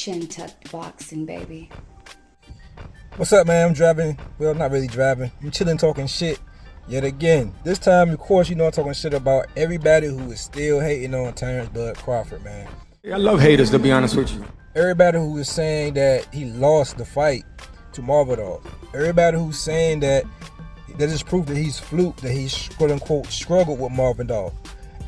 Chin-tucked boxing, baby. What's up, man? I'm driving. Well, not really driving. I'm chilling, talking shit. Yet again, this time, of course, I'm talking shit about everybody who is still hating on Terrence Bud Crawford, man. I love haters, to be honest with you. Everybody who is saying that he lost the fight to Marvidov. Everybody who's saying that is proof that he's fluked, that he's quote-unquote struggled with Marvidov.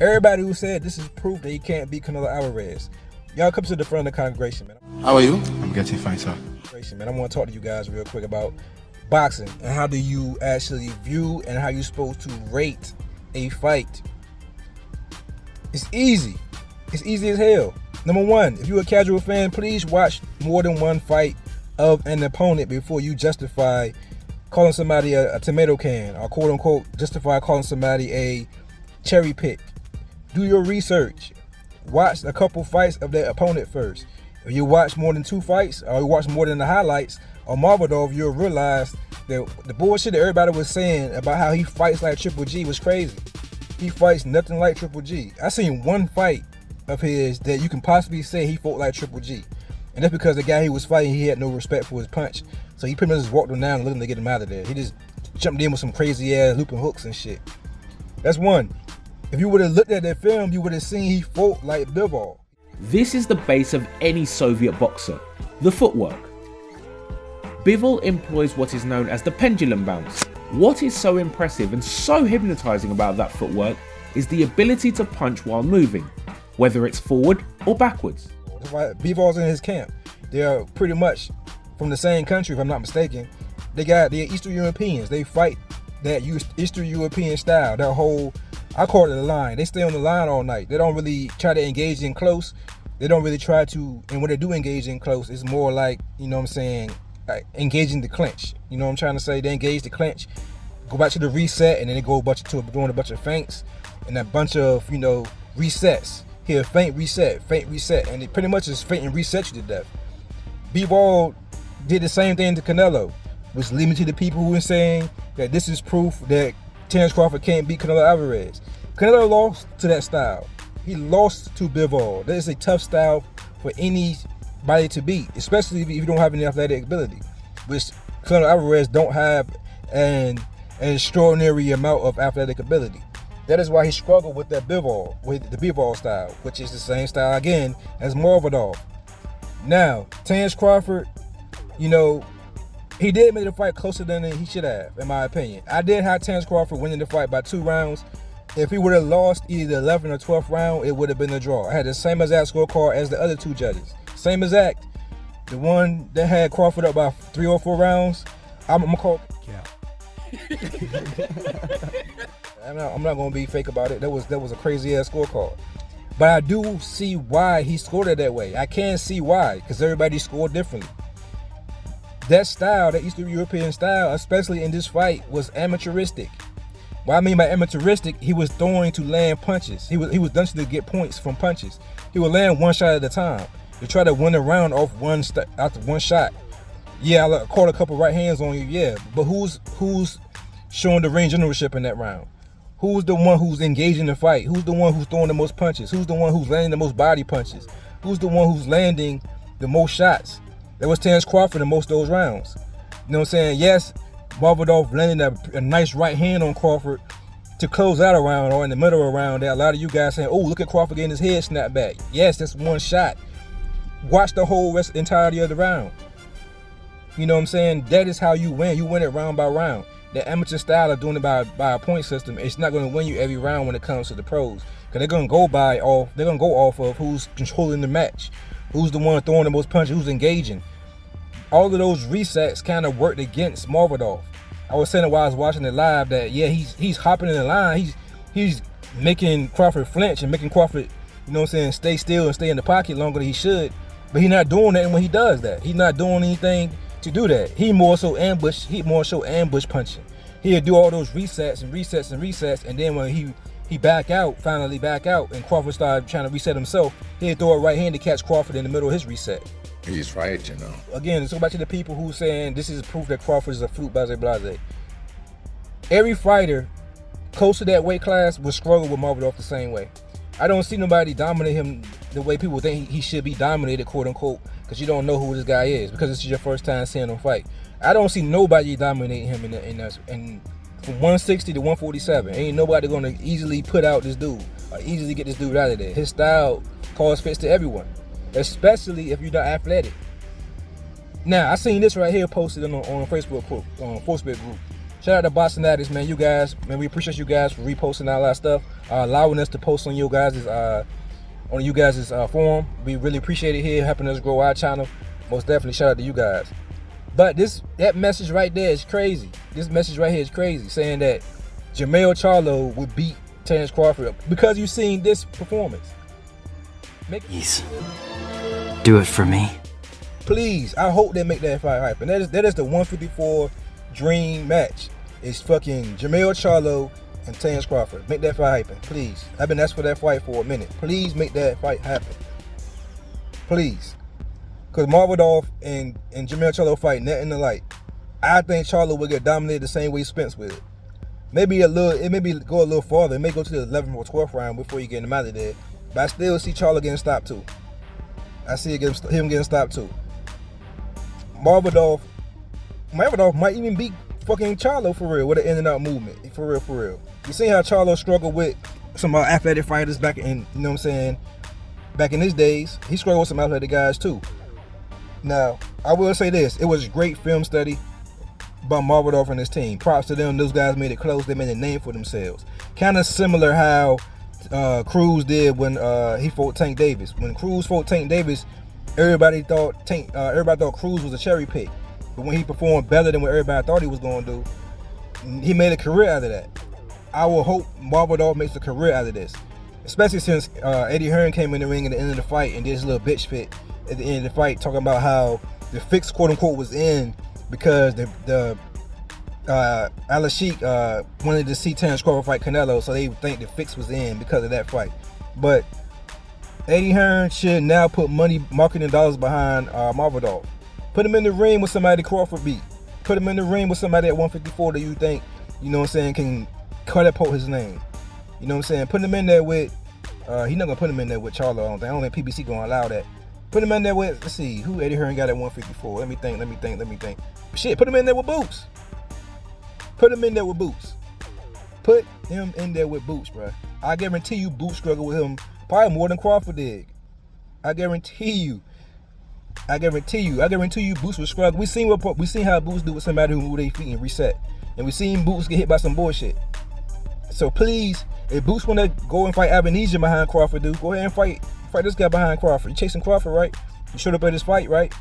Everybody who said this is proof that he can't beat Canelo Alvarez. Y'all come to the front of the congregation, man. How are you? I'm getting fine, sir. Man, I want to talk to you guys real quick about boxing and how do you actually view and how you're supposed to rate a fight. It's easy. It's easy as hell. Number one, if you're a casual fan, please watch more than one fight of an opponent before you justify calling somebody a tomato can or quote unquote justify calling somebody a cherry pick. Do your research. Watch a couple fights of that opponent first. If you watch more than two fights or you watch more than the highlights of Marvidov, you'll realize that the bullshit that everybody was saying about how he fights like Triple G was crazy. He fights nothing like Triple G. I seen one fight of his that you can possibly say he fought like Triple G. And that's because the guy he was fighting, he had no respect for his punch. So he pretty much just walked him down and let him to get him out of there. He just jumped in with some crazy ass looping hooks and shit. That's one. If you would have looked at that film, you would have seen he fought like Bivol. This is the base of any Soviet boxer, the footwork. Bivol employs what is known as the pendulum bounce. What is so impressive and so hypnotizing about that footwork is the ability to punch while moving, whether it's forward or backwards. Bivol's in his camp. They're pretty much from the same country, if I'm not mistaken. They're Eastern Europeans. They fight that Eastern European style. That whole, I call it the line. They stay on the line all night. They don't really try to engage in close. They don't really try to, and when they do engage in close, it's more like, you know what I'm saying, like engaging the clinch. You know what I'm trying to say? They engage the clinch, go back to the reset, and then they go doing a bunch of feints and a bunch of, you know, resets. Here, feint, reset, and it pretty much is feint and reset you to death. Bivol did the same thing to Canelo, which leading to the people who are saying that this is proof that Terrence Crawford can't beat Canelo Alvarez. Canelo lost to that style. He lost to Bivol. That is a tough style for anybody to beat, especially if you don't have any athletic ability, which Canelo Alvarez don't have an extraordinary amount of athletic ability. That is why he struggled with that Bivol, with the Bivol style, which is the same style again as Marvidov. Now, Terrence Crawford, you know, he did make the fight closer than he should have, in my opinion. I did have Terrence Crawford winning the fight by 2 rounds. If he would have lost either the 11th or 12th round, it would have been a draw. I had the same exact scorecard as the other 2 judges. Same exact. The one that had Crawford up by 3 or 4 rounds, I'm gonna call I'm not gonna be fake about it. That was a crazy ass scorecard. But I do see why he scored it that way. I can see why, because everybody scored differently. That style, that Eastern European style, especially in this fight, was amateuristic. What I mean by amateuristic, he was throwing to land punches. He was done to get points from punches. He would land one shot at a time to try to win a round off after one shot. Yeah, I caught a couple right hands on you, yeah. But who's showing the range ownership in that round? Who's the one who's engaging the fight? Who's the one who's throwing the most punches? Who's the one who's landing the most body punches? Who's the one who's landing the most shots? That was Terrence Crawford in most of those rounds. You know what I'm saying? Yes, Marvidov landing a nice right hand on Crawford to close out a round or in the middle of a round. That a lot of you guys saying, oh, look at Crawford getting his head snapped back. Yes, that's one shot. Watch the whole entirety of the round. You know what I'm saying? That is how you win. You win it round by round. The amateur style of doing it by a point system, it's not going to win you every round when it comes to the pros. Because they're going to go off of who's controlling the match, who's the one throwing the most punches, who's engaging. All of those resets kind of worked against Marvidov. I was saying it while I was watching it live that yeah, he's hopping in the line, he's making Crawford flinch and making Crawford, you know what I'm saying, stay still and stay in the pocket longer than he should. But he's not doing that when he does that. He's not doing anything to do that. He more so ambush punching. He'll do all those resets, and then when he finally back out, and Crawford started trying to reset himself, he'll throw a right hand to catch Crawford in the middle of his reset. He's right, you know. Again, let's go back to the people who saying this is proof that Crawford is a fluke, blase. Every fighter close to that weight class will struggle with Marvidov the same way. I don't see nobody dominate him the way people think he should be dominated, quote unquote, because you don't know who this guy is, because it's your first time seeing him fight. I don't see nobody dominating him in from 160 to 147. Ain't nobody gonna easily put out this dude or easily get this dude out of there. His style calls fits to everyone, especially if you're not athletic. Now I seen this right here posted on Facebook group, Shout out to Boston Addicts, man. You guys, man, we appreciate you guys for reposting all that stuff, allowing us to post on you guys' forum. We really appreciate it here, helping us grow our channel. Most definitely, shout out to you guys. But that message right there is crazy. This message right here is crazy, saying that Jermell Charlo would beat Terrence Crawford because you've seen this performance. Please, do it for me. Please, I hope they make that fight happen. That is the 154 dream match. It's fucking Jermell Charlo and Terrence Crawford. Make that fight happen, please. I've been asking for that fight for a minute. Please make that fight happen. Please. Because Marvidov and Jermell Charlo fight net in the light. I think Charlo will get dominated the same way Spence will. It may go a little farther. It may go to the 11th or 12th round before you get him out of there. But I still see Charlo getting stopped too. I see him getting stopped too. Marvidov might even beat fucking Charlo for real with an in and out movement. For real. You see how Charlo struggled with some athletic fighters back in, you know what I'm saying, back in his days. He struggled with some athletic guys too. Now, I will say this, it was a great film study by Marvidov and his team. Props to them, those guys made it close, they made a name for themselves. Kind of similar how Cruz did when he fought Tank Davis. When Cruz fought Tank Davis, everybody thought Cruz was a cherry pick. But when he performed better than what everybody thought he was going to do, he made a career out of that. I will hope Marvidov makes a career out of this. Especially since Eddie Hearn came in the ring at the end of the fight and did his little bitch fit at the end of the fight, talking about how the fix, quote unquote, was in because the Al Sheik wanted to see Terrence Crawford fight Canelo, so they think the fix was in because of that fight. But Eddie Hearn should now put money, marketing dollars behind Marvidov. Put him in the ring with somebody Crawford beat. Put him in the ring with somebody at 154 that you think, you know what I'm saying, can catapult his name. You know what I'm saying? Put him in there with, he's not going to put him in there with Charlo, I don't think PBC going to allow that. Put him in there with, let's see, who Eddie Hearn got at 154? Let me think. Shit, put him in there with Boots. Put him in there with Boots. Bro. I guarantee you Boots struggled with him probably more than Crawford did. I guarantee you Boots was struggling. We seen how Boots do with somebody who move their feet and reset. And we seen Boots get hit by some bullshit. So please, if Boots want to go and fight Abenija behind Crawford, dude, go ahead and fight this guy behind Crawford. You chasing Crawford, right? You showed up at this fight, right?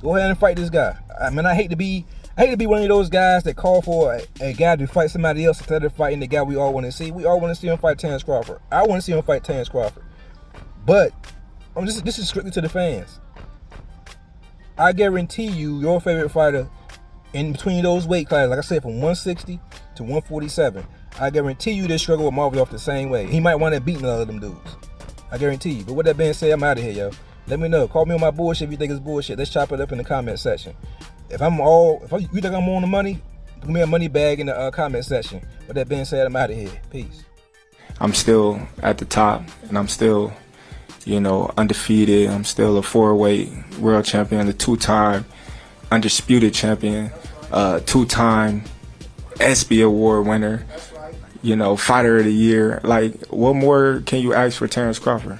Go ahead and fight this guy. I mean, I hate to be one of those guys that call for a guy to fight somebody else instead of fighting the guy we all want to see. We all want to see him fight Terrence Crawford. I want to see him fight Terrence Crawford. But this is strictly to the fans. I guarantee you, your favorite fighter in between those weight classes, like I said, from 160 to 147, I guarantee you they struggle with Marvidov the same way. He might want to beat none of them dudes. I guarantee you. But with that being said, I'm out of here, yo. Let me know. Call me on my bullshit if you think it's bullshit. Let's chop it up in the comment section. If you think I'm on the money, put me a money bag in the comment section. With that being said, I'm out of here. Peace. I'm still at the top, and I'm still, undefeated. I'm still a 4-weight world champion, a 2-time undisputed champion, 2-time ESPY award winner, fighter of the year. Like, what more can you ask for Terrence Crawford?